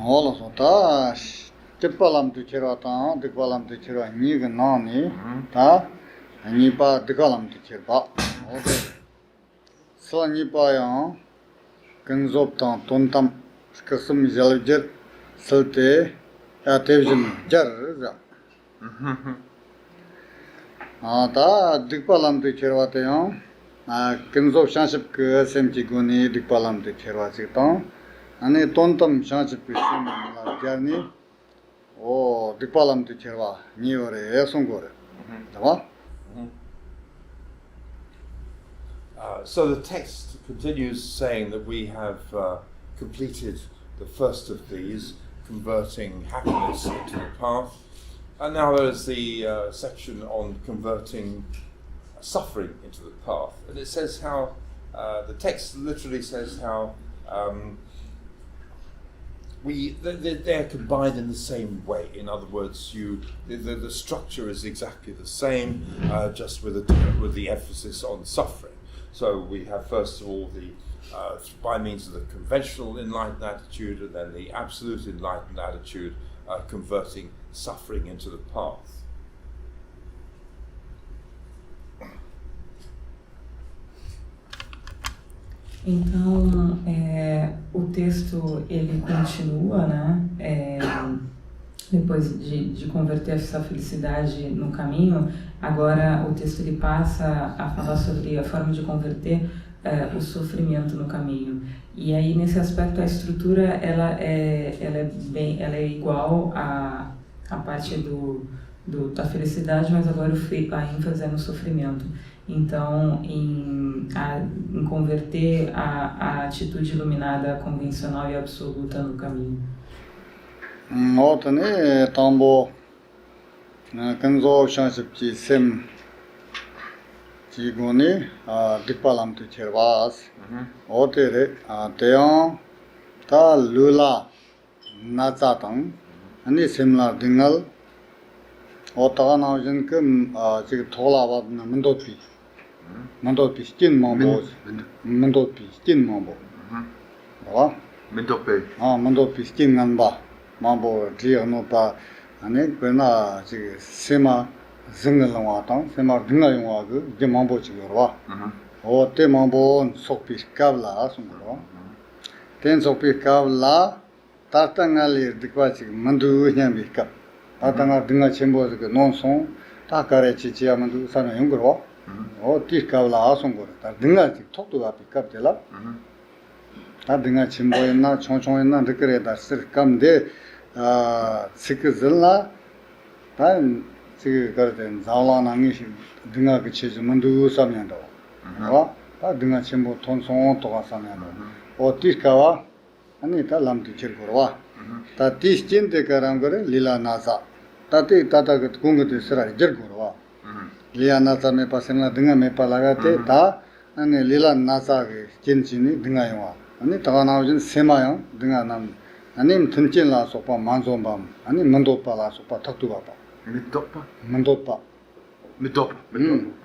all of that. Tipalam to Cherata, the column to Chera, Niganani, Ta, and Nipa, the column to Cherba. So Nipayan, Kanzoptan, Tontam, Skasum Zelger, Salte, Atevim, Jar. Ta, Dipalam to Cheratayan, Kanzop Shanship, Semtiguni, Dipalam to Cherasitan, and a Tontam Shanship journey. Oh, Dipalam to Cherva, Niore, Esongore. So the text continues saying that we have completed the first of these, converting happiness into the path, and now there's the section on converting suffering into the path. And it says how, the text literally says how they're combined in the same way. In other words, the structure is exactly the same, just with the emphasis on suffering. So we have first of all the by means of the conventional enlightened attitude, and then the absolute enlightened attitude, converting suffering into the path. Então, o texto ele continua, né? Depois de converter essa felicidade no caminho, agora o texto ele passa a falar sobre a forma de converter o sofrimento no caminho. E aí nesse aspecto a estrutura ela é igual à parte da felicidade, mas agora a ênfase é no sofrimento. Então, em converter a atitude iluminada convencional e absoluta no caminho. Otane tambo kanzo shanshipchi sem jigoni dikpalam tu chervas otere teon ta lula nachatang ani semla dingal otaga naujin ke jig thola wad na mandopi skin mambo mandopi skin mambo ba mandopi skin nganba mambo dia no pa ane kena ji sema zingal wa tang sema dinga ywa ge je mambo chi yorwa o te mambo sokpi kabla asungro ten sokpi kabla tatangali dikwa chi mandu nyambi kap tatanga dinga chembo ge nonsong ta kare chi chi amandu sana yungro o ti kabla asungro ta dinga chi tokto ga pikap dela ta dinga chembo na chongchong na dikre da sir kamde sikizilla tan sigarden zalanangi dinga kichij mundu samyando wa ta dinga chimbo tonsong to samyando o tikawa ani ta lamti chirgorwa ta tistin de karangore lila nasa tati tata kungde sira jirgorwa lila nasa me pasena dinga me palagate ta ani lila nasa ge kinchini dinga yawa ani ta naujin semayang dinga nam 아님 튼진라 소파 만존밤 아니 만도파라 소파 탁두바바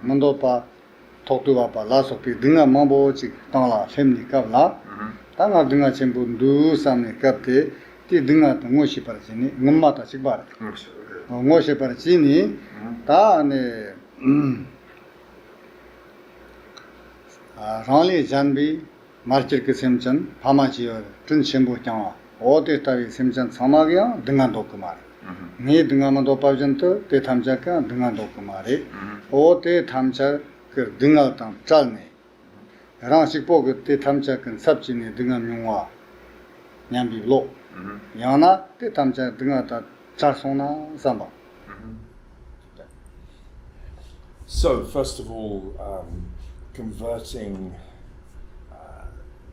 만도파 탁두바바 라소피 등아 mambo지 땅라 셈니 갑라 땅아 등아 쳔분두 삼니 갑테 티 등아 동오시 파르지니 엄마다 식바라 동오시 파르지니 다네 라리 잔비 마르치르 셈천 파마지어 튼 쳔보 장와 오데 타비 셈천 사마기야 등안도 그말 니 등안도 빠전도 때 탐자가 등안도 그말이 오데 탐자 그 등안도 짤네 라식 보고 때 탐자근 삽진이 등안 용화 냠비로 야나 때 탐자 등안다 짤소나 삼바. So first of all, converting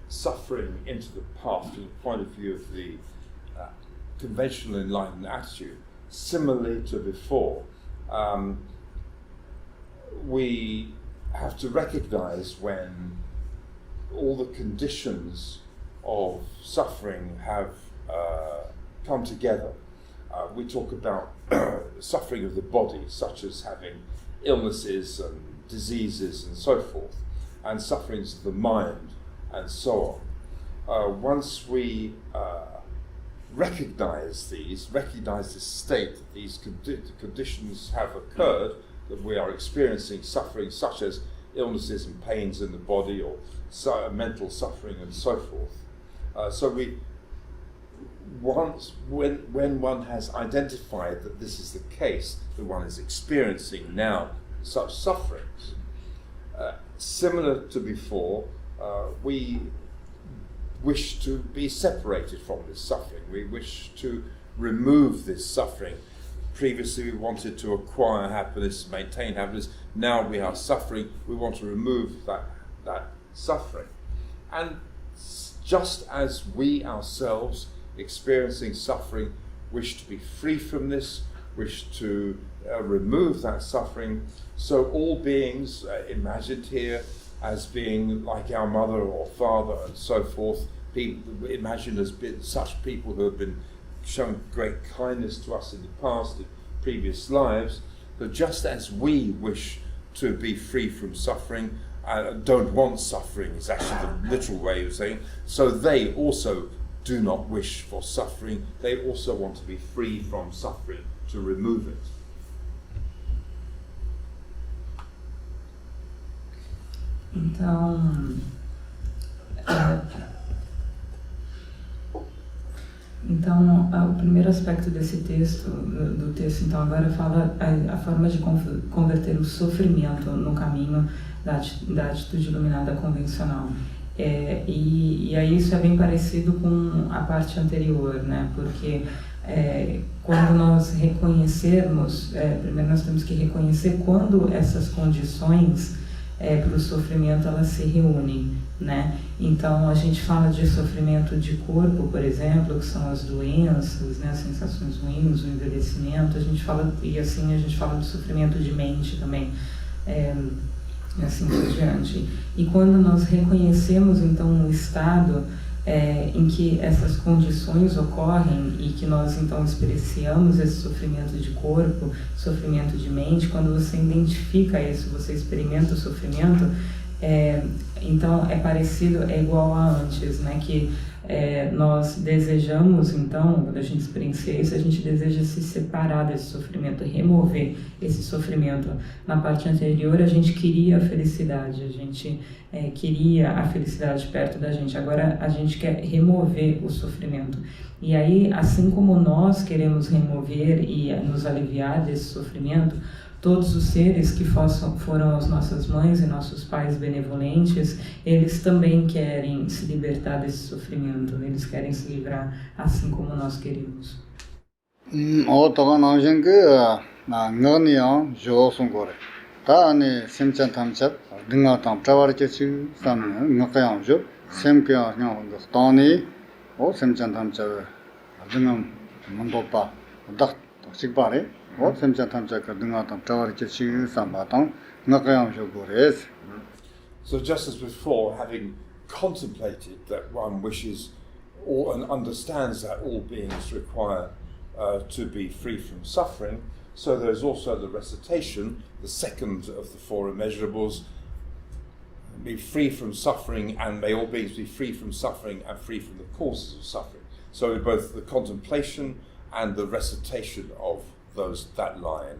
suffering into the path from the point of view of the conventional enlightened attitude, similarly to before, we have to recognize when all the conditions of suffering have come together. We talk about suffering of the body, such as having illnesses and diseases and so forth, and sufferings of the mind, and so on. Once we recognize this state, that these conditions have occurred, that we are experiencing suffering such as illnesses and pains in the body or mental suffering and so forth. So when one has identified that this is the case, that one is experiencing now such sufferings, similar to before, we wish to be separated from this suffering. We wish to remove this suffering. Previously we wanted to acquire happiness, maintain happiness. Now we are suffering. We want to remove that suffering. And just as we ourselves, experiencing suffering, wish to be free from this, wish to remove that suffering, so all beings imagined here as being like our mother or father and so forth, imagined as such people who have been shown great kindness to us in the past, in previous lives, but just as we wish to be free from suffering, don't want suffering is actually the literal way of saying, so they also do not wish for suffering. They also want to be free from suffering, to remove it. Então, o primeiro aspecto desse texto, do texto, então, agora fala a forma de converter o sofrimento no caminho da atitude iluminada convencional. E aí isso é bem parecido com a parte anterior, né? Porque quando nós reconhecermos, primeiro nós temos que reconhecer quando essas condições para o sofrimento elas se reúnem, né? Então a gente fala de sofrimento de corpo, por exemplo, que são as doenças, né, as sensações ruins, o envelhecimento. A gente fala do sofrimento de mente também, assim por diante. E quando nós reconhecemos então um estado em que essas condições ocorrem e que nós então experienciamos esse sofrimento de corpo, sofrimento de mente, quando você identifica isso, você experimenta o sofrimento, então é parecido, é igual a antes, né? Que nós desejamos, então, quando a gente experiencia isso, a gente deseja se separar desse sofrimento, remover esse sofrimento. Na parte anterior, a gente queria a felicidade, a gente queria a felicidade perto da gente. Agora, a gente quer remover o sofrimento. E aí, assim como nós queremos remover e nos aliviar desse sofrimento, todos os seres que foram as nossas mães e nossos pais benevolentes, eles também querem se libertar desse sofrimento, eles querem se livrar assim como nós queremos. So just as before, having contemplated that one wishes and understands that all beings require to be free from suffering, so there's also the recitation, the second of the four immeasurables, be free from suffering, and may all beings be free from suffering and free from the causes of suffering. So both the contemplation and the recitation of that line.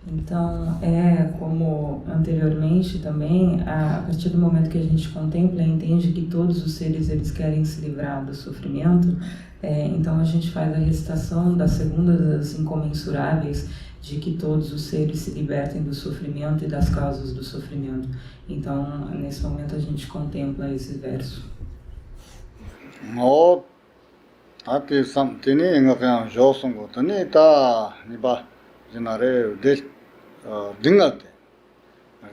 Então, como anteriormente também, a partir do momento que a gente contempla e entende que todos os seres eles querem se livrar do sofrimento, então a gente faz a recitação da segunda das incomensuráveis, de que todos os seres se libertem do sofrimento e das causas do sofrimento. Então, nesse momento a gente contempla esse verso.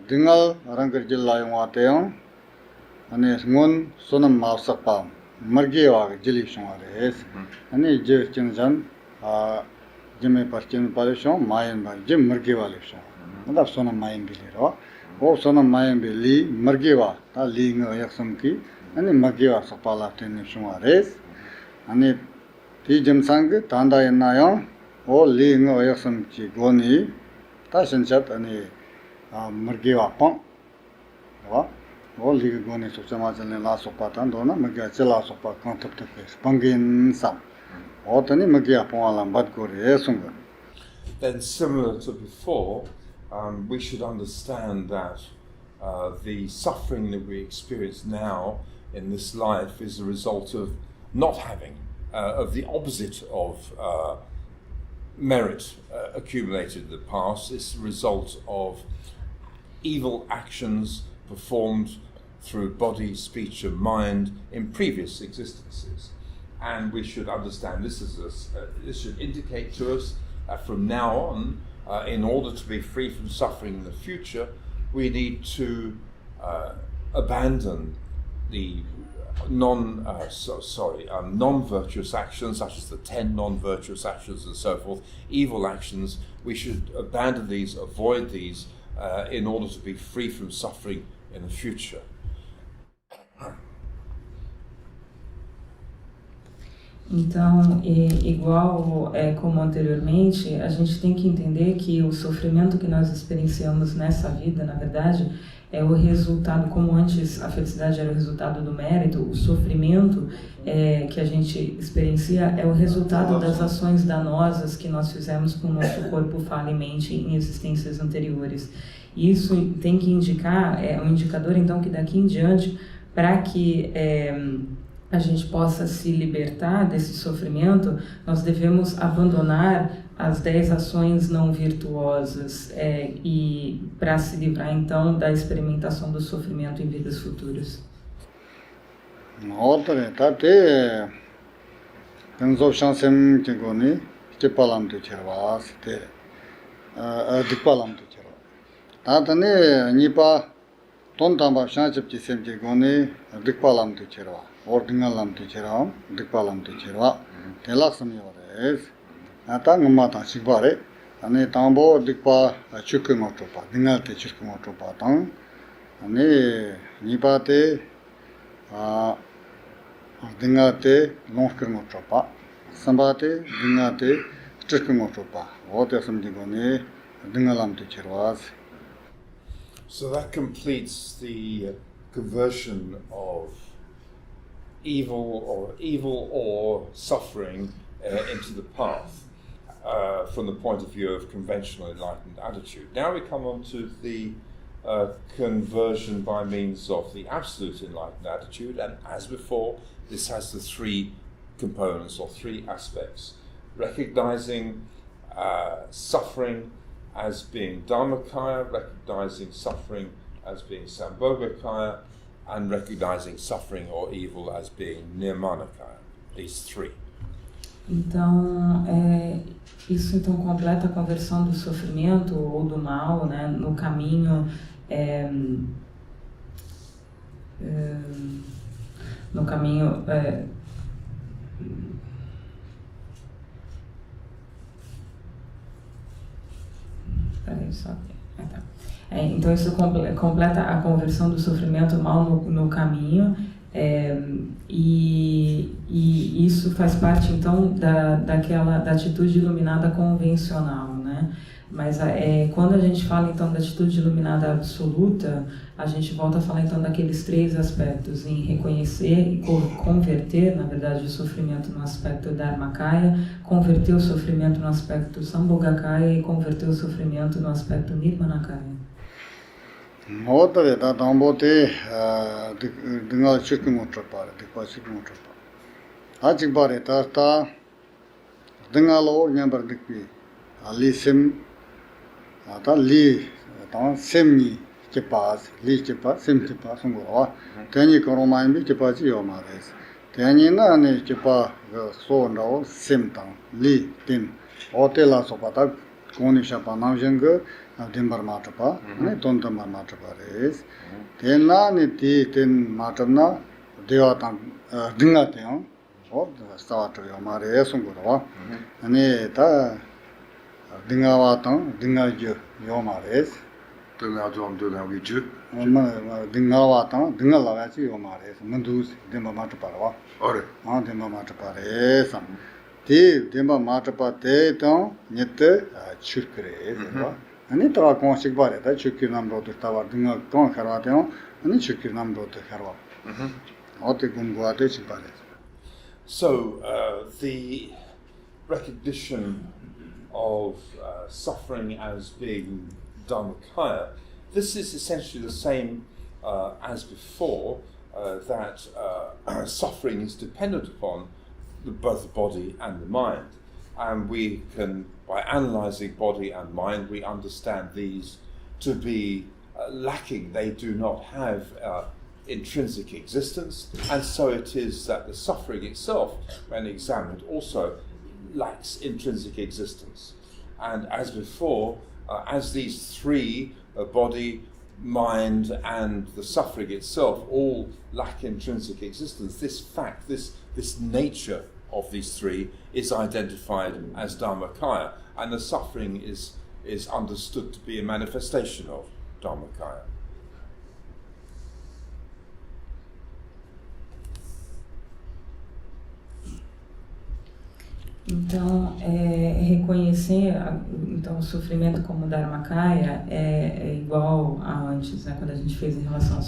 dingal rangkar jilla yung ateyong ane ngun sonam mawsakpa margewa jili shongare ane je chinjan jime parchin palishon mayan ba jim margewa lishon nda sonam mayan biliro o sonam mayan bili margewa ta li ngo yaksam ki ane margewa sapala ten shongare ane ti jimsang tanda yanayong o li ngo yaksam chi goni ta shinchat ane margewa pang wa o li go ne so chama chale la so pa tan do na ma ga chela so pa kan tap tap pangin sam o tani ma ga pon ala bat go re sung. Then, similar to before, we should understand that the suffering that we experience now in this life is a result of not having, of the opposite of merit accumulated in the past. It's the result of evil actions performed through body, speech, and mind in previous existences. And we should understand this should indicate to us that from now on, in order to be free from suffering in the future, we need to abandon the non-virtuous actions, such as the 10 non-virtuous actions and so forth, evil actions. We should abandon these, avoid these, in order to be free from suffering in the future. Então, igual como anteriormente, a gente tem que entender que o sofrimento que nós experienciamos nessa vida, na verdade, é o resultado, como antes a felicidade era o resultado do mérito, o sofrimento que a gente experiencia é o resultado das ações danosas que nós fizemos com o nosso corpo, fala e mente em existências anteriores. Isso tem que indicar, é um indicador então que daqui em diante, para que a gente possa se libertar desse sofrimento, nós devemos abandonar as 10 ações não virtuosas e para se livrar então da experimentação do sofrimento em vidas futuras. Outra, tá te penso chansem que goni que palam de chervas te de palam de cherva. Tá tane nipa ton tamba chanchip que sem que goni de palam de cherva. Ordinal lam de cherva, de palam de cherva. Tela samyores. Ata ngama sikbare ane tambo dikpa Choekyi motopa dingal te Choekyi motopa tang ane nipate dingate longkir motopa sambate dingate Choekyi motopa ote samdigone dingalam te cherwas. So that completes the conversion of evil or suffering into the path. From the point of view of conventional enlightened attitude. Now we come on to the conversion by means of the absolute enlightened attitude, and as before, this has the 3 components or 3 aspects. Recognizing suffering as being Dharmakaya, recognizing suffering as being Sambhogakaya, and recognizing suffering or evil as being Nirmanakaya. These 3. Então, isso então completa a conversão do sofrimento ou do mal, né, no caminho, no caminho peraí, só então isso completa a conversão do sofrimento mal no caminho. E isso faz parte então da atitude iluminada convencional, né? Mas quando a gente fala então da atitude iluminada absoluta, a gente volta a falar então daqueles 3 aspectos, em reconhecer e converter, na verdade, o sofrimento no aspecto Dharmakaya, converter o sofrimento no aspecto Sambhogakaya e converter o sofrimento no aspecto Nirmanakaya. Outra da tambote dingal Choekyi motopa de Choekyi motopa ajik bare ta dingalo nyambar dikpi ali sim ata li ta semni ke paas li ke paas sem ke paas ngwa tani koroma mi ke paas yo mares tani na ne ke pa so no sem tang li tin hotela so pata koni shapa namjeng dimbar matapa ne tontamar matapa res tena ne ti ten matapna dewa tang dinga teong o start yo mare sungura ane ta dinga wa tang dinga yo mares dinga jom dinga wi ju dinga wa tang dinga la wa chi yo mares mandu dimba matapa wa ore dimba matapa res ti dimba matapa te tong nyete chukre 아니 또 공식 바래다 Choekyi Nangwa 타와 등어 건 가라대요. 아니 Choekyi Nangwa 가라. 어떻게 공부하대 지바래. So the recognition of suffering as being Dharmakaya, this is essentially the same as before, that suffering is dependent upon both the body and the mind. And we can, by analysing body and mind, we understand these to be lacking. They do not have intrinsic existence, and so it is that the suffering itself, when examined, also lacks intrinsic existence. And as before, as these three, body, mind, and the suffering itself, all lack intrinsic existence, this fact, this nature of these three is identified as Dharmakaya, and the suffering is understood to be a manifestation of Dharmakaya. Então, reconhecer então, o sofrimento como Dharmakaya é igual a antes, né, quando a gente fez em relação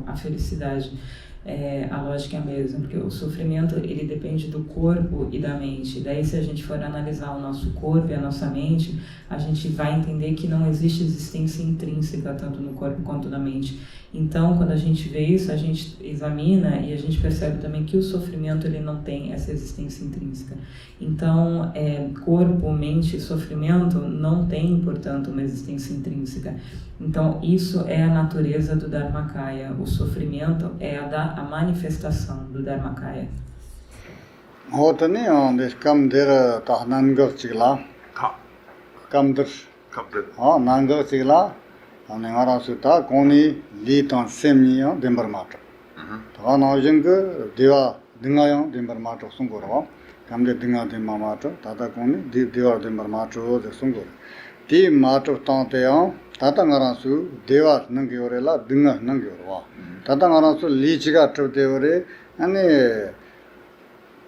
à felicidade. A lógica é a mesma, porque o sofrimento ele depende do corpo e da mente. Daí, se a gente for analisar o nosso corpo e a nossa mente, a gente vai entender que não existe existência intrínseca tanto no corpo quanto na mente. Então, quando a gente vê isso, a gente examina e a gente percebe também que o sofrimento ele não tem essa existência intrínseca. Então, corpo, mente e sofrimento não tem, portanto, uma existência intrínseca. Então, isso é a natureza do Dharmakaya. O sofrimento é a manifestação do Dharmakaya. 어떠니 감들 다 난거지라 감들 난거지라 안행하라스다 고니 리턴 셈니요 덴버마토 다 나오진 그 디와 등하요 덴버마토 송고로 감데 등하 덴마마토 다다 고니 디와 덴버마토 송고 디 마토 땅테요 다당하라수 디와 능기오레라 등하 능기오로 다당하라수 리치가 트데오레 아니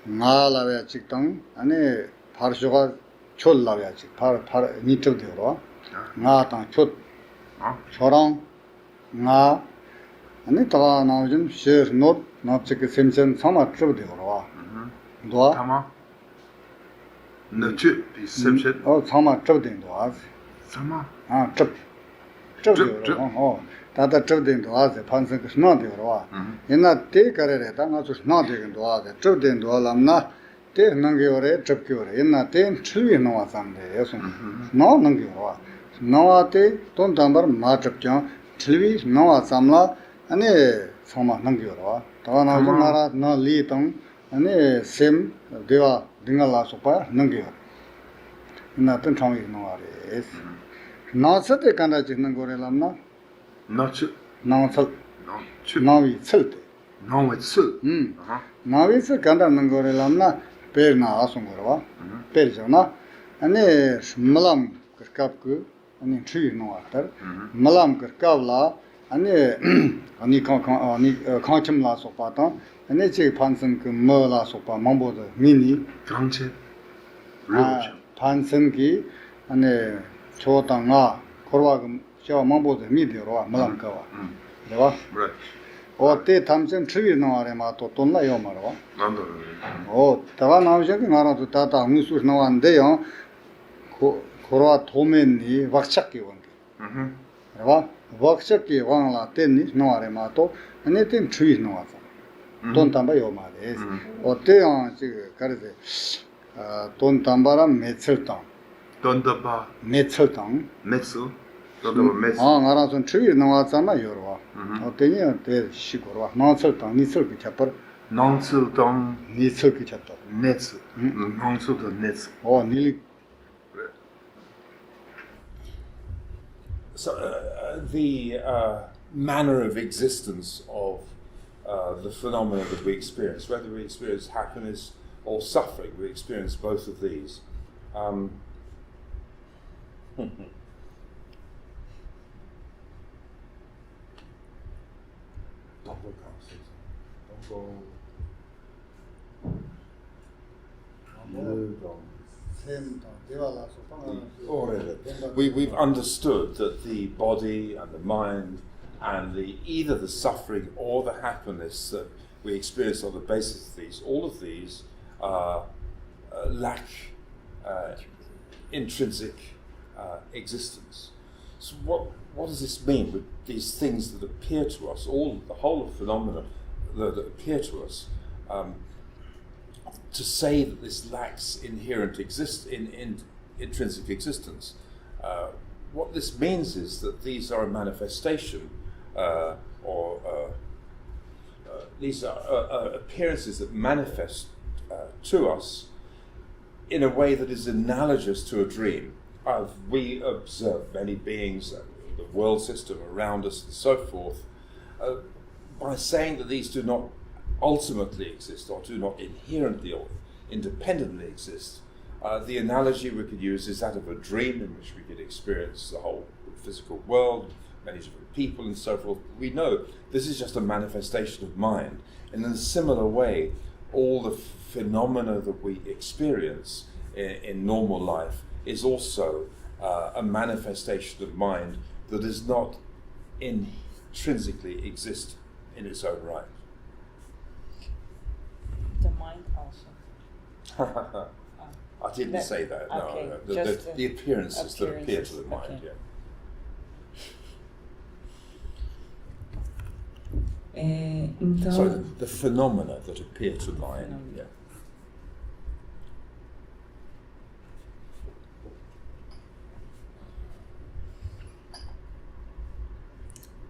나라베 직당 아니 파르쇼가 촐라베 직 파르 니트데오로 나당 초 저랑 나 아니 더 나오진 쉐 노트 나츠게 셈셈 사마 트브데오로 도 타마 너츠 디셈션 사마 트브데도 사마 트브데오로 다다 트브데도 아세 판선 그 스나데오로 옛날 때 가래래다 나서 스나데긴도 아세 트브데도 알람나 때 능게오레 트브게오레 옛날 때 틀위 나와산데 예수 나 능게오로 나와테 돈 담버 마트죠 틀비 나와 삼라 아니 소마 능겨로 더 나오지 나라 나 리동 아니 셈 대와 등알라 소파 능겨 나던 창이 나와레 나서때 간다 짓는 거래람나 너츠 나서 너츠 나위 쓸때 너츠 나위서 간다는 거래람나 베르나 아송 거라 베르잖아 아니 말람 그갑그 아니 트위 나왔다 말람 그갑라 아니 아니 칸침라 소파타 아니 제 판선 그 뭐라 소파 망보도 미니 강체 판선기 아니 초당아 코르와금 저 망보도 미디로와 말람 가와 내가 어때 탐선 트위 나와레마 또 돈나요 말어 난도 다가 나오셔서 나라도 다다 무수 나왔는데요 코로아 도면이 왁착기 원게 봐 왁착기 왕라 때니 나와레마도 아니 땐 트위 나와서 돈 담바요 말에 어때요 지금 가르데 돈 담바람 매철당 돈다바 매철당 메스 돈다바 메스 나라서 트위 나왔잖아 요로 어때니 어때 시고로 나철당 니철기 잡버 넌슬동 니철기 잡다 네츠 넌슬도 네츠 니 So the manner of existence of the phenomena that we experience, whether we experience happiness or suffering, we experience both of these. We've understood that the body and the mind and either the suffering or the happiness that we experience on the basis of these, all of these lack intrinsic existence. So what does this mean with these things that appear to us, the whole of phenomena that appear to us? To say that this lacks intrinsic existence, what this means is that these are a manifestation, these are appearances that manifest to us in a way that is analogous to a dream. We observe many beings, the world system around us and so forth, by saying that these do not ultimately exist or do not inherently or independently exist. The analogy we could use is that of a dream in which we could experience the whole physical world, many different people and so forth. We know this is just a manifestation of mind. And in a similar way, all the phenomena that we experience in normal life is also a manifestation of mind that does not intrinsically exist in its own right. The mind also. I didn't say that. Okay. No. The appearances that appear to the mind. Okay. Yeah. Então, So the phenomena that appear to mind. Yeah.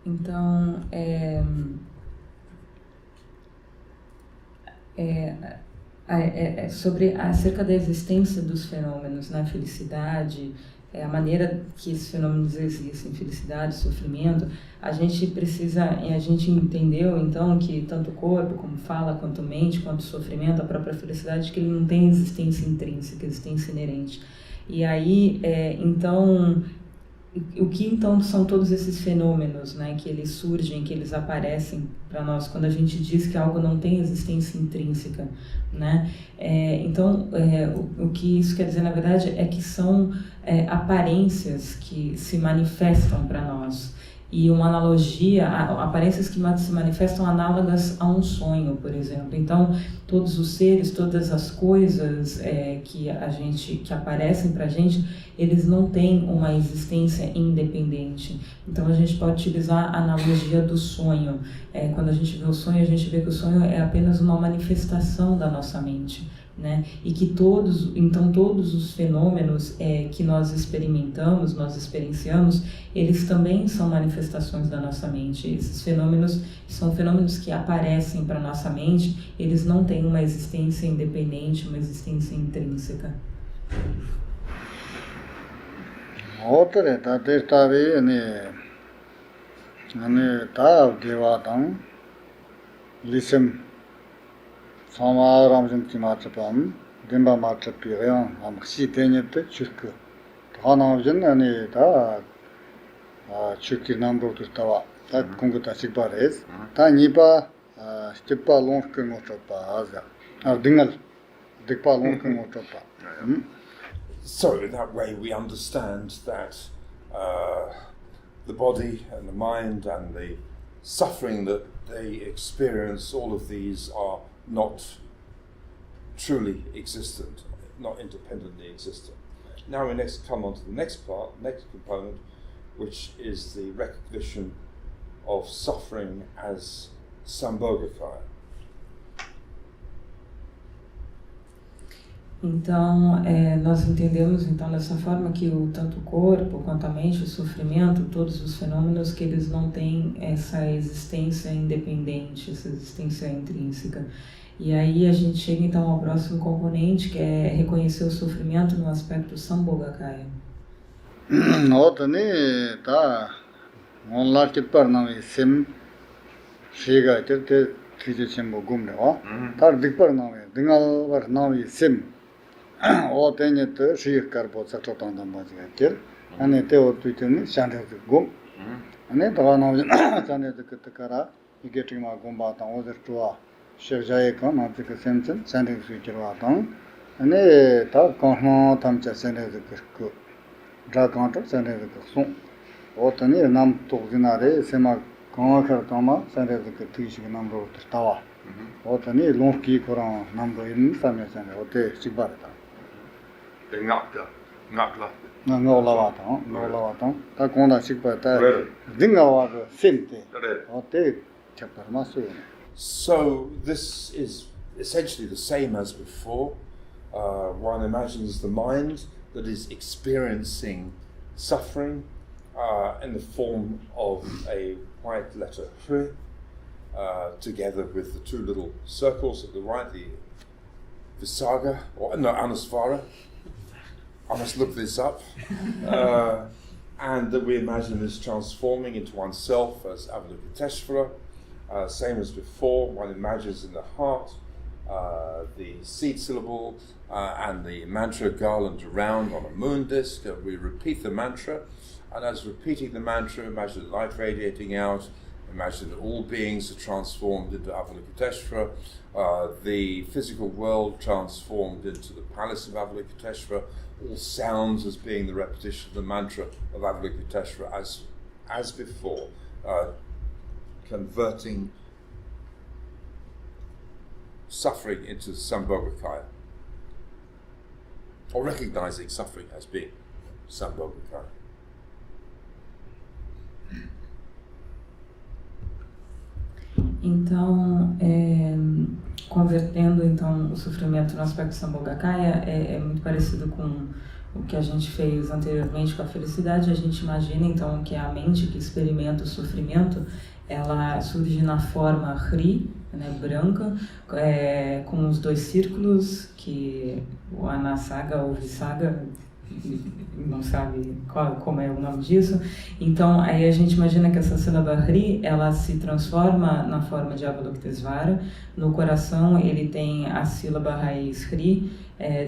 então sobre acerca da existência dos fenômenos, na felicidade, a maneira que esses fenômenos existem, felicidade, sofrimento, a gente entendeu então que tanto o corpo como fala, quanto mente, quanto o sofrimento, a própria felicidade, que ele não tem existência intrínseca, existência inerente. E aí, então, o que então são todos esses fenômenos, né, que eles surgem, que eles aparecem para nós quando a gente diz que algo não tem existência intrínseca, né? Então, o que isso quer dizer na verdade é que são aparências que se manifestam para nós. E uma analogia, aparências que se manifestam análogas a um sonho, por exemplo. Então, todos os seres, todas as coisas que aparecem para a gente, eles não têm uma existência independente. Então, a gente pode utilizar a analogia do sonho. Quando a gente vê o sonho, a gente vê que o sonho é apenas uma manifestação da nossa mente, né? E que todos os fenômenos que nós experimentamos, nós experienciamos, eles também são manifestações da nossa mente. Esses fenômenos são fenômenos que aparecem para nossa mente, eles não têm uma existência independente, uma existência intrínseca. Outra tá destabe tá devadam lisem Samaram Timachapam, Dimba Machapiran, Amxi Tenet, Chuk. Hanavjan and Choekyi Nangwa Rinpoche, that Kunguta Sigbares, Tanipa, Stipa Lonkin Motopa, Dingal, Dipa Lonkin Motopa. So in that way we understand that the body and the mind and the suffering that they experience, all of these are not truly existent, not independently existent. Now we next come on to the next component, which is the recognition of suffering as Sambhogakaya. Então, nós entendemos então dessa forma que tanto o corpo quanto a mente, o sofrimento, todos os fenômenos, que eles não têm essa existência independente, essa existência intrínseca. E aí a gente chega então ao próximo componente, que é reconhecer o sofrimento no aspecto Sambhogakaya. Notani tá onla kitpar nami sim shiga te tichimbo gumne wa tar dikpar nami dingal war nami sim o tenet shig karbo satotang damba jer ane te o tuiteni shandhe gum ane dawa nami shandhe kara igetima gumba ta ozer tua Shirjaye kan, Natika Semson, Sanding Switcher Watang, ane ta kahno tamcha sene de ko dra counter sene de so otani nam to dinare sema kahno khar tama sene de tish number tawa otani lonki koran number in same sene ote sibarata The ngakla. na no lawata ta konda sikbata dinga wa simte ote chapter masu. So this is essentially the same as before. One imagines the mind that is experiencing suffering in the form of a white letter Hr, together with the two little circles at the right, the Visaga, or no, Anusvara. I must look this up. And that we imagine this transforming into oneself as Avalokiteshvara. Same as before, one imagines in the heart the seed syllable and the mantra garland around on a moon disk. We repeat the mantra, and as repeating the mantra, imagine the light radiating out, imagine that all beings are transformed into Avalokiteshvara, the physical world transformed into the palace of Avalokiteshvara, all sounds as being the repetition of the mantra of Avalokiteshvara as before, converting suffering into Sambhogakaya, or recognizing suffering as being Sambhogakaya. Então, convertendo então o sofrimento no aspecto Sambhogakaya é muito parecido com o que a gente fez anteriormente com a felicidade. A gente imagina então que a mente que experimenta o sofrimento, ela surge na forma Hri, né, branca, com os dois círculos, que o Anasaga ou Visaga não sabe como é o nome disso. Então aí a gente imagina que essa sílaba Hri, ela se transforma na forma de Avalokiteshvara. No coração ele tem a sílaba raiz Hri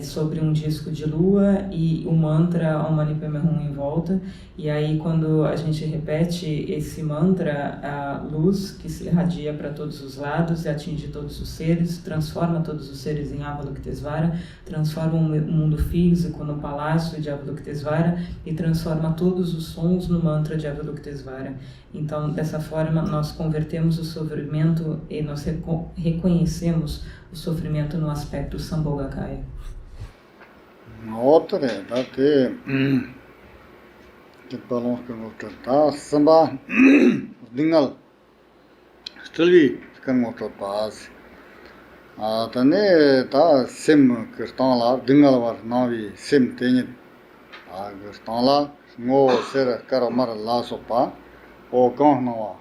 sobre um disco de lua e o mantra Om Mani Padme Hum em volta. E aí quando a gente repete esse mantra, a luz que se irradia para todos os lados e atinge todos os seres, transforma todos os seres em Avalokiteshvara, transforma o mundo físico no palácio de Avalokiteshvara e transforma todos os sons no mantra de Avalokiteshvara. Então, dessa forma, nós convertemos o sofrimento e nós reconhecemos o sofrimento no aspecto Sambhogakaya. Outra, date que balão que não está samba dingal stilvi que não está paz tane ta sim que está lá dingal var navi sim tem que está lá ngo ser karamar lá sopa o con no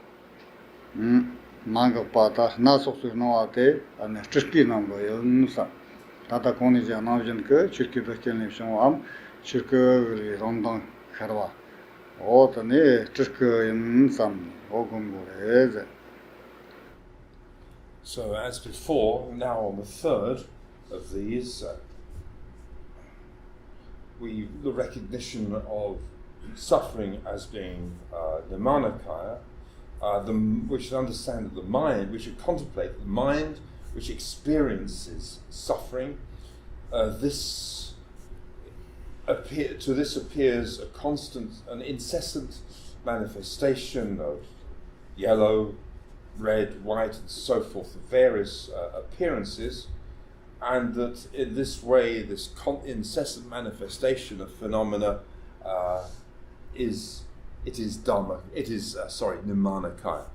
manga pata na soksu no ate ane triski nambo yonusa tata koni ja navjin ke chirki dastelni shom chirki rondon kharwa o tane triski insam ogungure. So as before, now on the third of these, the recognition of suffering as being Nimanakaya, we should understand that the mind, we should contemplate the mind which experiences suffering. This appears a constant, an incessant manifestation of yellow, red, white, and so forth, of various appearances, and that in this way, this incessant manifestation of phenomena is Nimanakaya.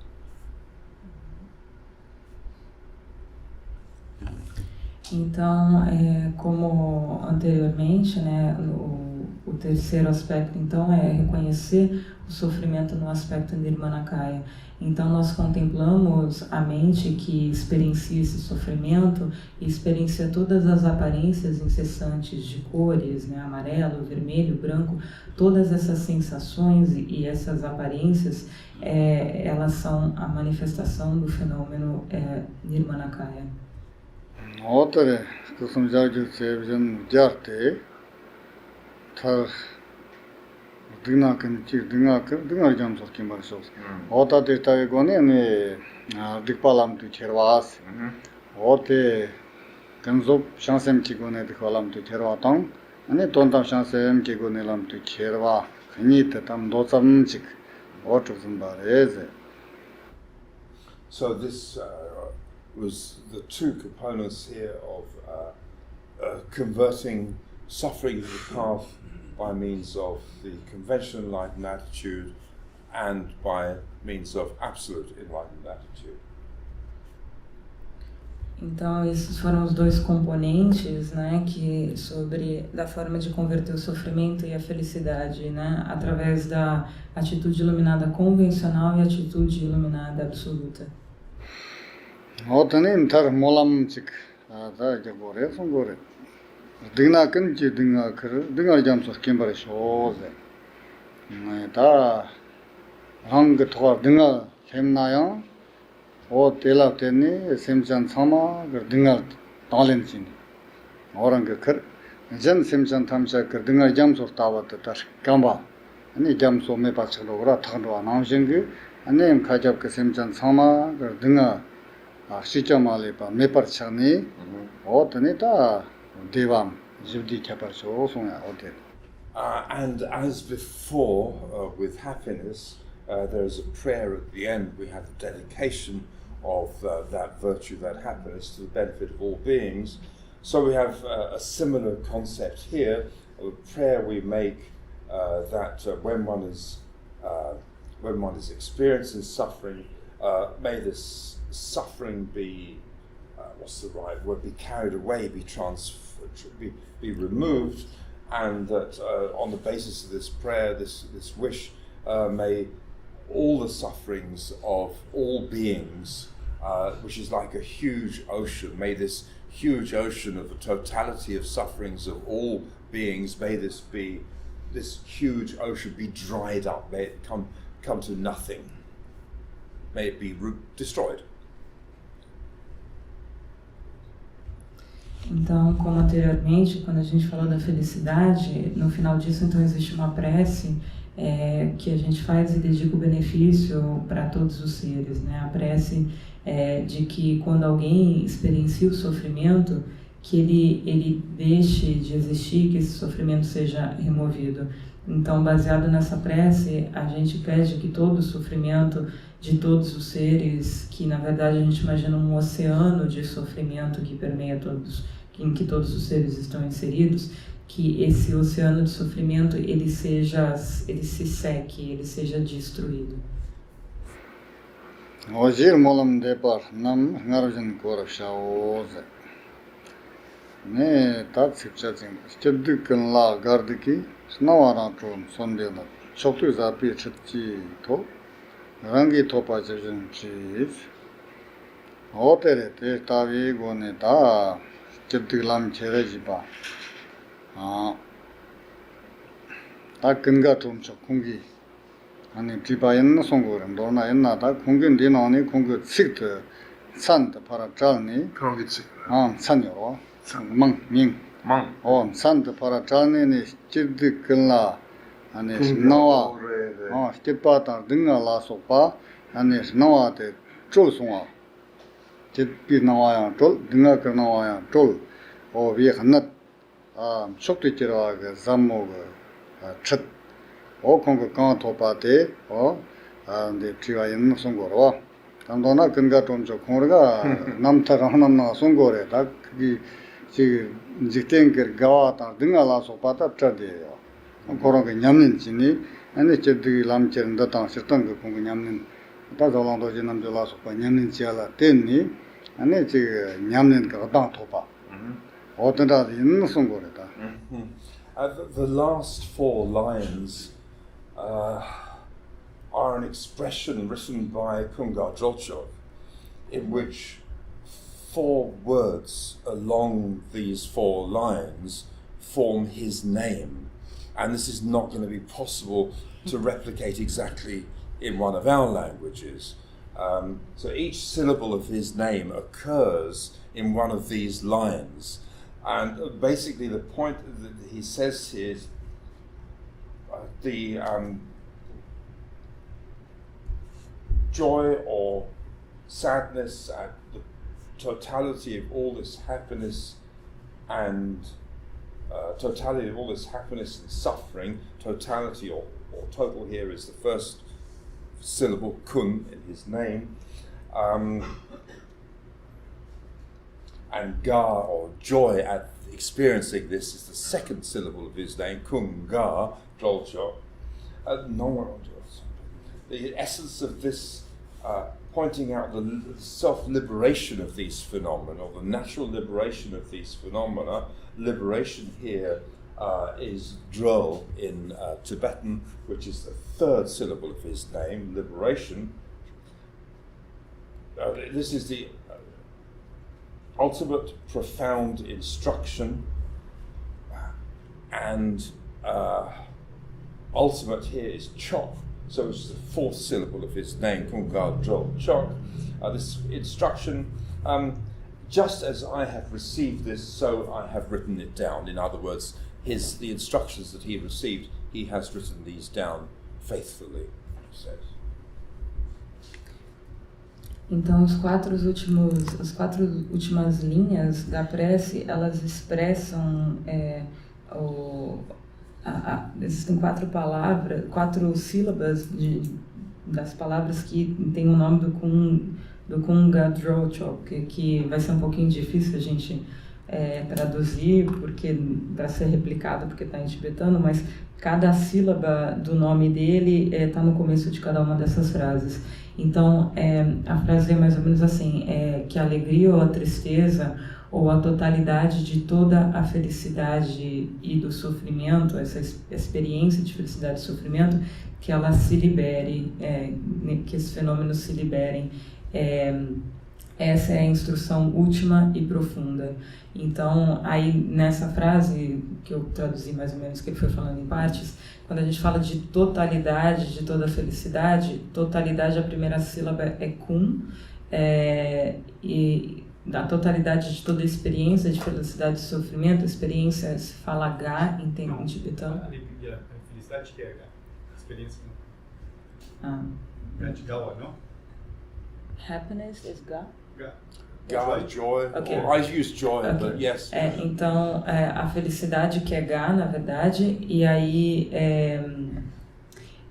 Então, como anteriormente, né, o terceiro aspecto, então, é reconhecer o sofrimento no aspecto Nirmanakaya. Então, nós contemplamos a mente que experiencia esse sofrimento e experiencia todas as aparências incessantes de cores, né, amarelo, vermelho, branco, todas essas sensações e essas aparências, elas são a manifestação do fenômeno Nirmanakaya. Outra que samjaju sevijan jarte thar dinga jam so ki mar so ota de ta gone ne dikpalam tu cherwas ote 근접 샹셈 기고네 콜람도 테러와동 아니 돈담 샹셈 기고네 람도 체르와 그니 때담 노점직 어쩌좀 바레제. So this was the two components here of converting suffering to the path by means of the conventional enlightened attitude and by means of absolute enlightened attitude. Então esses foram os dois componentes, né, que sobre da forma de converter o sofrimento e a felicidade, né, através da atitude iluminada convencional e atitude iluminada absoluta. 어떠는 더 몰람직 다 이제 고래 송고래 등나 끊지 등나 그 등을 잠서 김바래 쇼제 다 한그 토가 등을 샘나요 오 텔라테니 샘찬 사마 그 등을 달렌진 오랑 그전 샘찬 탐사 그 등을 잠서 타왔다 다시 감바 아니 잠서 메바처로 그라 타도 나오신 아니 가잡 그 샘찬 사마 그 등을 시점알이바 메퍼차니 어떠니다 대왕 집디 캐퍼쇼 송야 어때 And as before with happiness there is a prayer at the end. We have the dedication of that virtue, that happiness, to the benefit of all beings. So we have a similar concept here, a prayer we make that when one is experiencing suffering, may this suffering be what's the right word? Be carried away, be transferred, be removed, and that on the basis of this prayer, this wish, may all the sufferings of all beings, which is like a huge ocean, may this huge ocean of the totality of sufferings of all beings, may this huge ocean be dried up, may it come to nothing, may it be destroyed. Então, como anteriormente, quando a gente falou da felicidade, no final disso, então, existe uma prece que a gente faz e dedica o benefício para todos os seres, né? A prece de que quando alguém experiencia o sofrimento, que ele deixe de existir, que esse sofrimento seja removido. Então, baseado nessa prece, a gente pede que todo o sofrimento de todos os seres, que na verdade a gente imagina um oceano de sofrimento que permeia todos, em que todos os seres estão inseridos, que esse oceano de sofrimento ele se seque, ele seja destruído. 어질 몰람 대파 남 나르진 거랍샤오제 네 다츠차진 스티드근라 가르디키 스나와라 좀 손데나 촉투자피 쳇지 토 랑기 토파제진 지 호텔에 대타비 고네다 스티드람 체레지바 다 근가 좀 공기 아니 디바인 송고는 너나 옛나다 공근 디나니 공그 식트 산다 파라 잘니 그런기지. 산요 망밍 망. 산다 파라 잘니니 찌드 근라 아니 나와 스티파타 등가라소파 아니 나와데 쫄송아 찌비 나와야 쫄 등가 나와야 쫄 위에 한나 속도지라 그 잠모가 첫 공고 강 토파데 근데 지가 있는 송고로 단도나 근가 좀저 공르가 남타가 하나나 송고래다 그게 지금 직땡거 가와다 등알아서 빠다 쳐대요 그런 게 냠는지니 아니 저들이 남처럼다 당셨던 그 공고 냠는 다자랑도 지남들아서 빠 냠는지알아 됐니 아니 지금 냠는 거 당 토파 어떤다 있는 송고래다 The last four lines are an expression written by Kunga Drolchok, in which four words along these four lines form his name, and this is not going to be possible to replicate exactly in one of our languages. So each syllable of his name occurs in one of these lines, and basically the point that he says is the joy or sadness at the totality of all this happiness and totality of all this happiness and suffering. Totality or total here is the first syllable, kun, in his name. And ga, or joy at experiencing this, is the second syllable of his name, kun ga, jolcho. The essence of this, pointing out the self-liberation of these phenomena, or the natural liberation of these phenomena. Liberation here is dro in Tibetan, which is the third syllable of his name, liberation. This is the ultimate profound instruction, and ultimate here is chok, so it's the fourth syllable of his name, Kunga Dro Chok. This instruction, just as I have received this, so I have written it down. In other words, the instructions that he received, he has written these down faithfully, he says. Então, as quatro últimas linhas da prece, elas expressam existem quatro sílabas das palavras que tem o nome do Kunga Dro, que vai ser um pouquinho difícil a gente traduzir para ser replicado, porque está em tibetano, mas cada sílaba do nome dele está no começo de cada uma dessas frases. Então, a frase é mais ou menos assim, que a alegria ou a tristeza, ou a totalidade de toda a felicidade e do sofrimento, essa experiência de felicidade e sofrimento, que ela se libere, que esses fenômenos se liberem. Essa é a instrução última e profunda. Então, aí nessa frase, que eu traduzi mais ou menos, que ele foi falando em partes, quando a gente fala de totalidade de toda a felicidade, totalidade, a primeira sílaba é kun, e da totalidade de toda a experiência de felicidade e sofrimento, experiência se fala ga em tempo tibetano. A felicidade que é ga, experiência. Gawa, não? Happiness is ga? Ga, joy. Okay. Or I use joy, Okay. but yes. Então, a felicidade que é ga, na verdade, e aí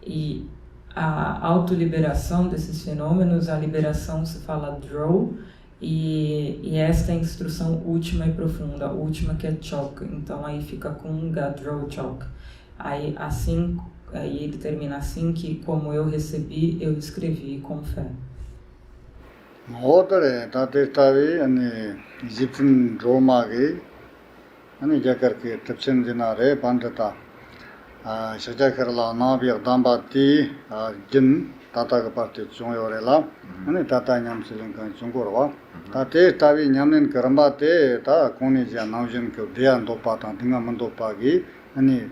e a autoliberação desses fenômenos, a liberação se fala dro, e esta é a instrução última e profunda, a última que é chok, então aí fica com ga dro chok. Aí ele termina assim, que como eu recebi, eu escrevi com fé. Outra tavi ani Egyptian Roma ge ani jakar ke tapsen dinare pandata shajakar la na bi damba ti jin tata ka parte chonyorela ani tata nyam silen kan chongorwa tate tavi nyamnen karamba te ta koni ja naujin ke dean do pata dinga mando pagi ani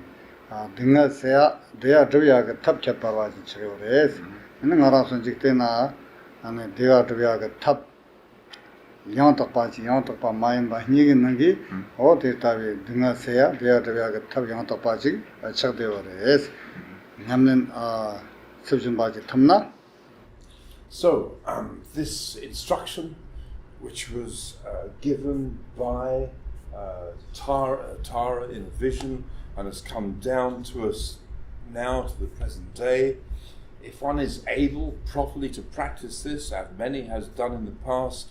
dinga sea dea dvya ka thap chaparwa ji chore ani ngara son jikte na ane dea dvya ka thap yang takpa mayin ba nigi nangi o te tavi dinga sea dea dvya ka thap yang takpa ji chak dewa res nyamnen subjun ba ji thamna. So, this instruction, which was given by Tara in a vision and has come down to us now to the present day, if one is able properly to practice this, as many has done in the past,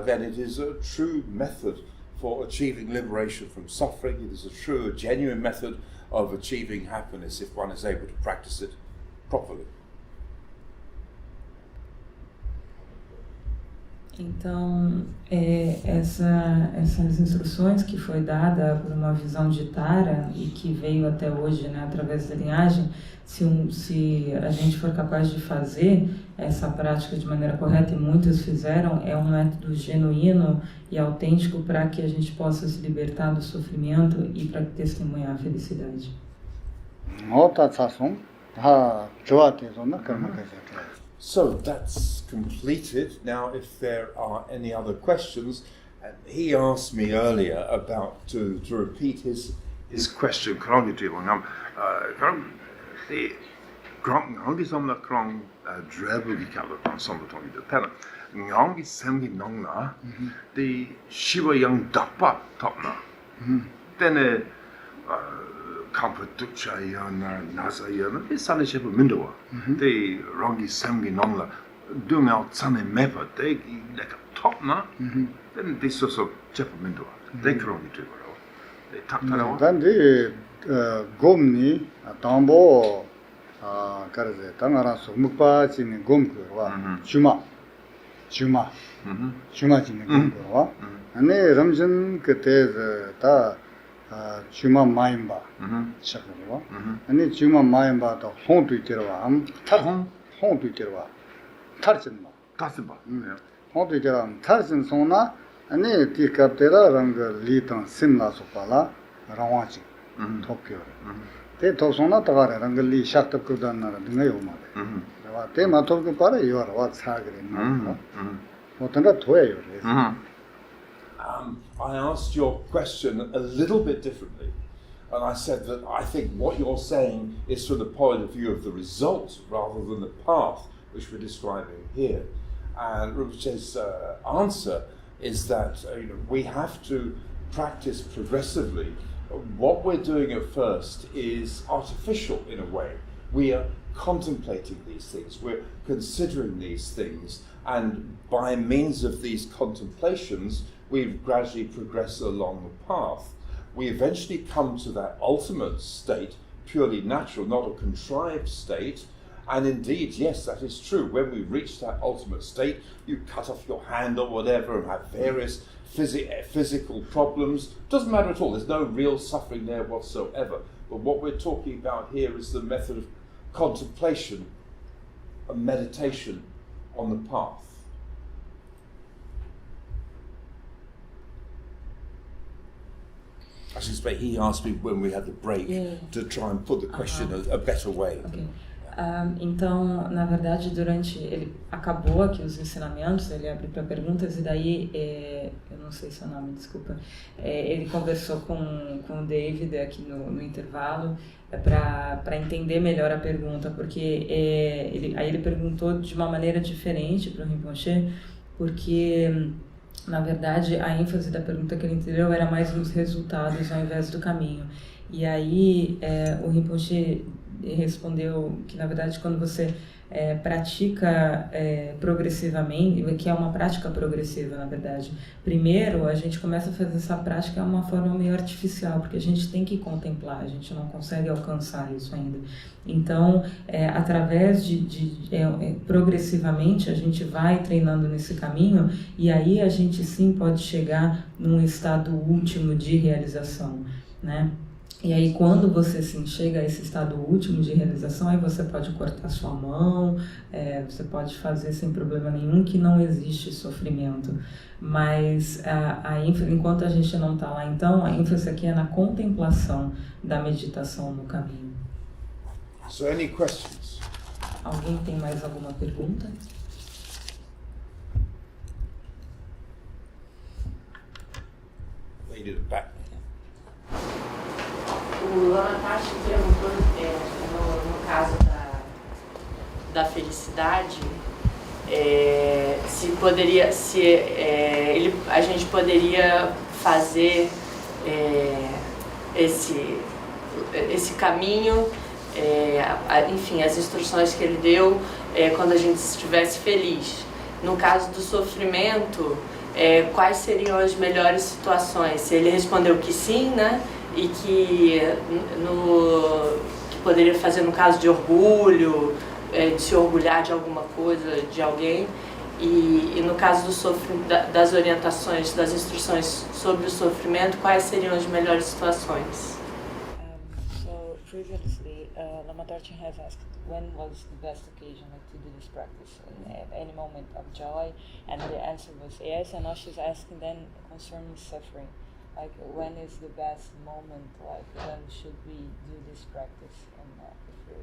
then it is a true method for achieving liberation from suffering. It is a true, genuine method of achieving happiness if one is able to practice it properly. Então, essas instruções que foi dada por uma visão de Tara e que veio até hoje, né, através da linhagem, se a gente for capaz de fazer essa prática de maneira correta, e muitos fizeram, é um método genuíno e autêntico para que a gente possa se libertar do sofrimento e para testemunhar a felicidade. So that's completed. Now, if there are any other questions, he asked me earlier about to repeat his question. 그런 게 뭐냐면 그럼 이 그런 한기 섬나 그런 드래블이 kallar på som det tagit det här. Hangi semgi nongna. Det shiva yang dappa topna. Then Kamputukshayana, Nasayana, it's Sunny Shepherd Mindoa. They Rongi Samgi Nongla, doing out Sunny Mapper, they like a top na, then this also Shepherd Mindoa. They can only do it. They tuck that out. Then the Gomni, Tambo, Karaze, Tangaraso, Mukpachini Gomkurwa, Chuma, Chumachini Gomkurwa, and they Ramjan Kate ta Chuma Maimba, Shakurwa, and the Chuma Maimba, the home to Tirwa, home to Tirwa, Tarchinma, Tassiba. home to Tiram, Tarchin Sona, and they take up the Ranga Litan Simla Sopala, Rawachi, Tokyo. They told Sona Tara, Rangali, Shakta Kudan, Dingayoma. They Matoka Para, you are what's Hagrin. What another way? I asked your question a little bit differently, and I said that I think what you're saying is from the point of view of the result rather than the path which we're describing here. And Rinpoche's answer is that we have to practice progressively. What we're doing at first is artificial in a way. We are contemplating these things, we're considering these things, and by means of these contemplations, we gradually progress along the path. We eventually come to that ultimate state, purely natural, not a contrived state. And indeed, yes, that is true. When we reach that ultimate state, you cut off your hand or whatever and have various physical problems. Doesn't matter at all. There's no real suffering there whatsoever. But what we're talking about here is the method of contemplation, a meditation on the path. I suspect he asked me when we had the break to try and put the question a better way. Okay. Então, na verdade, ele acabou aqui os ensinamentos, ele abriu para perguntas e daí, eu não sei seu nome, desculpa, ele conversou com o David aqui no intervalo para entender melhor a pergunta, porque aí ele perguntou de uma maneira diferente para o Rinpoche, porque na verdade a ênfase da pergunta que ele entendeu era mais nos resultados ao invés do caminho. E aí o Rinpoche respondeu que, na verdade, quando você pratica progressivamente, que é uma prática progressiva, na verdade, primeiro a gente começa a fazer essa prática de uma forma meio artificial, porque a gente tem que contemplar, a gente não consegue alcançar isso ainda. Então, através progressivamente, a gente vai treinando nesse caminho e aí a gente sim pode chegar num estado último de realização, né? E aí, quando você chega a esse estado último de realização, aí você pode cortar sua mão, você pode fazer sem problema nenhum, que não existe sofrimento. Mas, enquanto a gente não está lá, então, a ênfase aqui é na contemplação da meditação no caminho. So, any questions? Alguém tem mais alguma pergunta? Lady at the back. O Lama Parte perguntou, no caso da felicidade, a gente poderia fazer esse caminho, enfim, as instruções que ele deu quando a gente estivesse feliz. No caso do sofrimento, quais seriam as melhores situações? Ele respondeu que sim, né? E que poderia fazer no caso de orgulho, de se orgulhar de alguma coisa, de alguém, e no caso das orientações, das instruções sobre o sofrimento, quais seriam as melhores situações? So previously, Lama Dorchen has asked when was the best occasion to do this practice, at any moment of joy, and the answer was yes, and now she's asking then concerning suffering. Like, when is the best moment, like, when should we do this practice, and if you're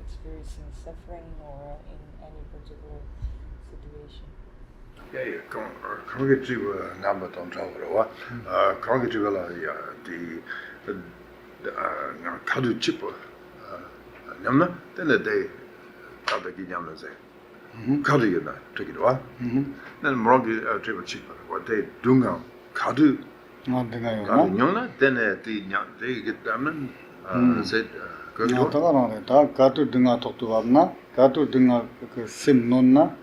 experiencing suffering or in any particular situation? 거기 지금 남부 동쪽으로 거기 지금 카드 칩 냠나 근데 가백이 냠나세 카드였나 저기로 와 나는 뭐라고 지금 칩 어때 둥가 카드 등가요. 가능요나 되네 띠냐데 그다면 said 나타가는 다 가도 등가 독도 없나? 가도 등가 그 심논나?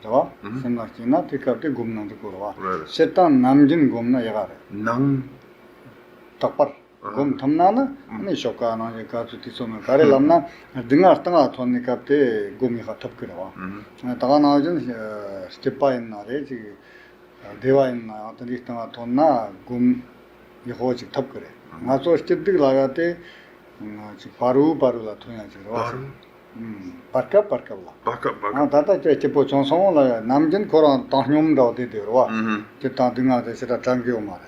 저 심나기나 티카테 곰난도 거와. 세탄 남진 곰나 야가래. 낭 딱발 곰 탐나나? 아니 쇼카나 가도 티소나 가래람나 등가 땅아 돈니카테 곰이 탑그러와. 다가 나오진 스텝바인 나래 지 대화인나 어떤 리스트가 돈나 곰 이호지 탑그래. 나서 스텝들 라가테 바루라 통야지로. 바카 바카 다다 제포 총송라 남진 코란 당뇽도 되더와. 제타 등아데 세다 장교 말해.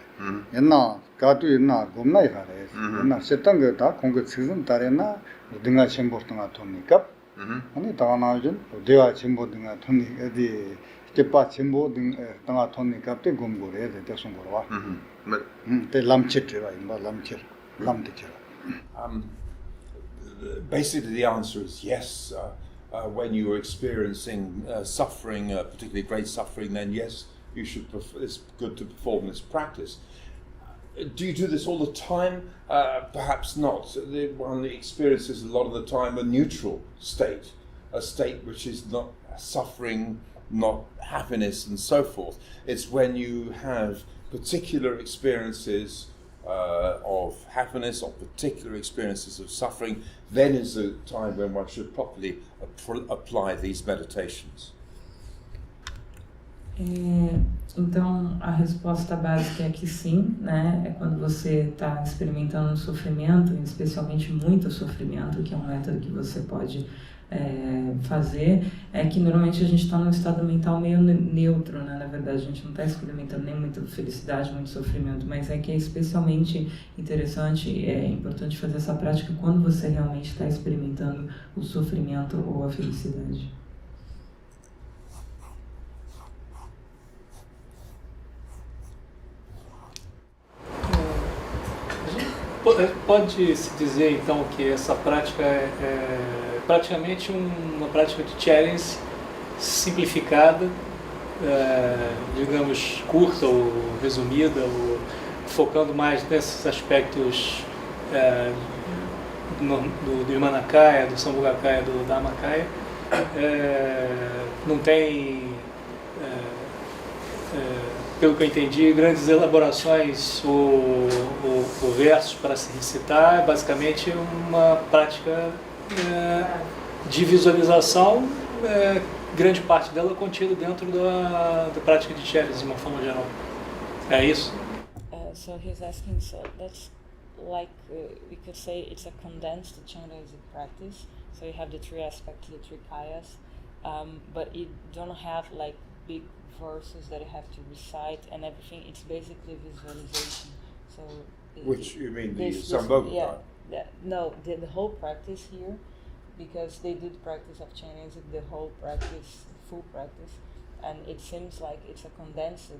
옛나 가도 있나 곰나 이가래. 옛나 세탄 거다 공급 시즌 따레나 등아 쳔보스가 돈니까. 아니 다가 나오진 대화 쳔보 등아 돈니 어디 스텝바 쳔보 등아 돈니까 때 곰고래 되대 송고와. 때 람치트와 임바 람치트. Basically, the answer is yes. When you are experiencing suffering, particularly great suffering, then yes, you should. It's good to perform this practice. Do you do this all the time? Perhaps not. One experiences a lot of the time a neutral state, a state which is not suffering, not happiness, and so forth. It's when you have particular experiences of happiness or particular experiences of suffering, then is the time when one should properly apply these meditations. Então, a resposta básica é que sim, né? É quando você está experimentando um sofrimento, especialmente muito sofrimento, que é um método que você pode fazer, é que normalmente a gente está num estado mental meio neutro, né? Na verdade, a gente não está experimentando nem muita felicidade, muito sofrimento, mas é que é especialmente interessante, é importante fazer essa prática quando você realmente está experimentando o sofrimento ou a felicidade. Pode-se dizer, então, que essa prática é praticamente uma prática de challenge simplificada, digamos, curta ou resumida, ou focando mais nesses aspectos do Imanakaya, do Sambhogakaya, do Dhammakaya. Não tem, pelo que eu entendi, grandes elaborações ou versos para se recitar. É basicamente uma prática de visualização, grande parte dela contida dentro da prática de Cheres, de uma forma geral. É isso? So he's asking, so that's like, we could say it's a condensed Chinese practice. So you have the three aspects, the three kayas, but you don't have like big verses that you have to recite and everything. It's basically visualization. So which you mean the Sambhogakaya? Yeah, no, the whole practice here, because they did practice of Chinese, the whole practice, full practice, and it seems like it's a condensed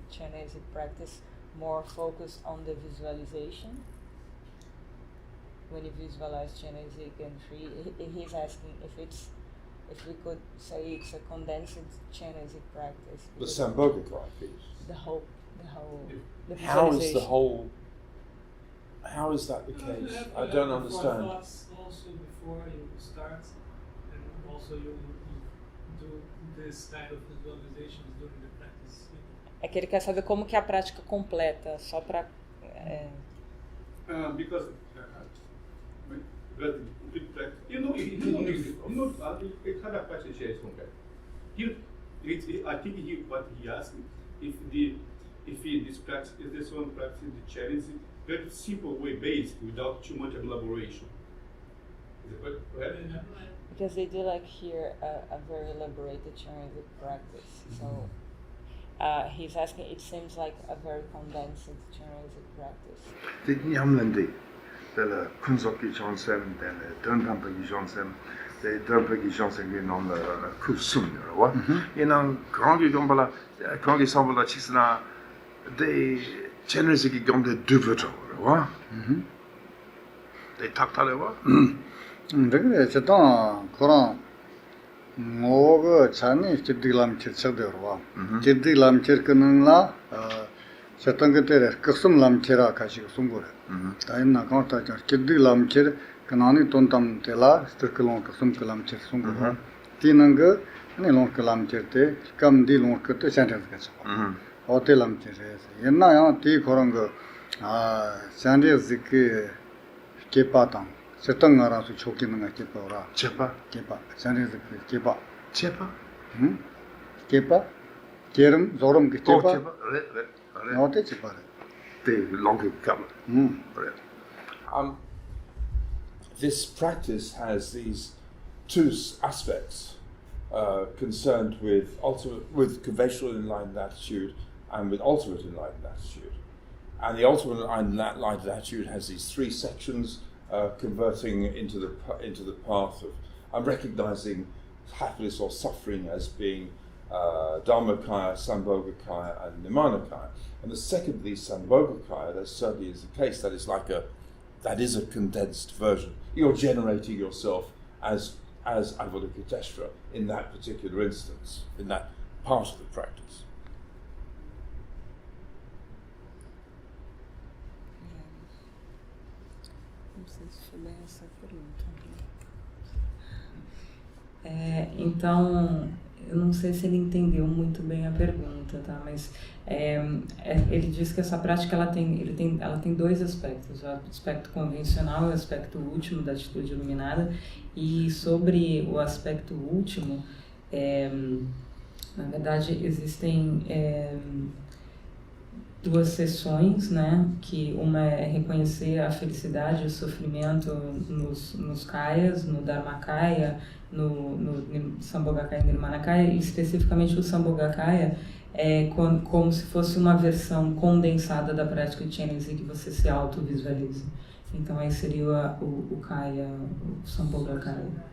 Chinese practice, more focused on the visualization. When you visualize Chinese and free, he's asking if we could say it's a condensed Chinese practice. The Sambhogakaya piece. The whole How is that the case? I don't understand. Also before you start, and also you do this type of visualizations during the practice. É que ele quer saber como que é a prática completa, só para. Because complete practice, it kind of practice is I think what he asked, this practice is this one practice the challenge, very simple way based without too much elaboration. Is it correct? Because they do like here a very elaborated Chinese practice. So he's asking, it seems like a very condensed Chinese practice. tel Kunzoki Johnson, tel Dunpagi Johnson, tel Dunpagi Johnson qui non kusum, wa. Inang Grangi Gombala, Grangi Sambola Chisna, de generously qui gombe de veto, wa. De taktalewa. 그래 저도 그런 뭐가 자니 집들람 칠쳐들어 와. 집들람 칠거는라 Shatanga tere kusum lam chera kashi sungura. Taimna kanta kiddi lam cher kanani tontam tela stirkalon kusum kalam cher sungura. Tinanga ne long kalam cher te kam di long kete sentence kacha. Ote lam cher. Yenna ya ti koranga sandre zik kepatang. Shatanga ra su Choekyi Nangwa kepa ora. Chepa? Kepa. Sandre zik kepa. Chepa? Kepa. Kerim zorum ke Oh, kepa. chepa. Ote chepa. The longer come. This practice has these two aspects concerned with conventional enlightened attitude and with ultimate enlightened attitude. And the ultimate enlightened attitude has these three sections converting into the path of recognizing happiness or suffering as being Dharmakaya, Sambhogakaya, and Nimanakaya. And the second of these, Sambhogakaya, that certainly is the case. That is a condensed version. You're generating yourself as Avalokiteshvara in that particular instance, in that part of the practice. Não sei se foi bem essa pergunta. Então, eu não sei se ele entendeu muito bem a pergunta, tá? Mas ele diz que essa prática ela tem dois aspectos: o aspecto convencional e o aspecto último da atitude iluminada. E sobre o aspecto último, na verdade existem duas sessões, né? Que uma é reconhecer a felicidade e o sofrimento nos kayas, no Dharmakaya, no Sambhogakaya e Nirmanakaya, e especificamente o Sambhogakaya é como se fosse uma versão condensada da prática de Chenrezig que você se auto-visualiza. Então aí seria o Kaya, o Sambhogakaya.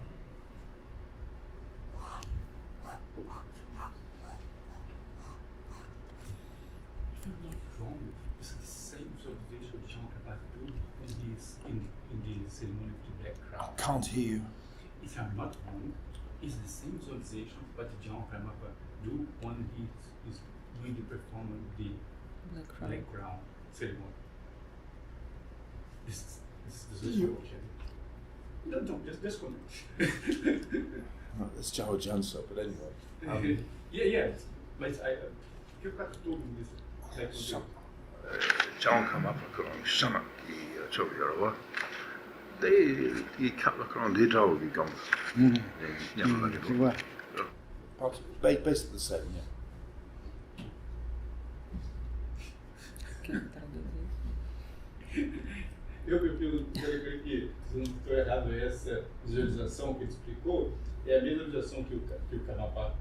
It's the same observation of Jonang about do in the ceremony of the black crown. I can't hear you. If I'm not wrong, it's the same observation what Jonang do when he is doing the performance of the black crown ceremony. This is the No, just comment. It's Jao Jansa, but anyway. Yeah, but eu fico todo nisso. John come up and summer the Choekyi they cut look around the draw we gone. Basically the same, yeah. Eu pelo que se não estou errado, essa visualização que ele explicou é a mesma visualização que o Karmapa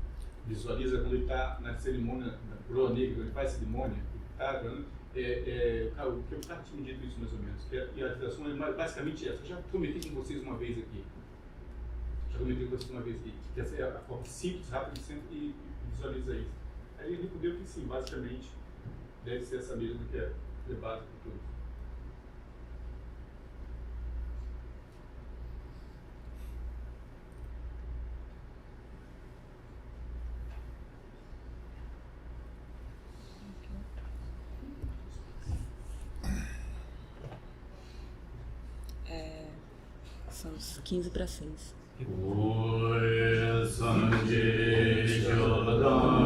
visualiza quando ele está na cerimônia da coroa negra, quando ele faz cerimônia, o que eu estava te medindo isso mais ou menos, e a visualização é basicamente essa. Eu já comentei com vocês uma vez aqui, que essa é a forma simples, rápida e visualiza isso. Aí ele respondeu que sim, basicamente deve ser essa mesma que é básica para tudo. São 15 para 6. Oi, Sanji Shodan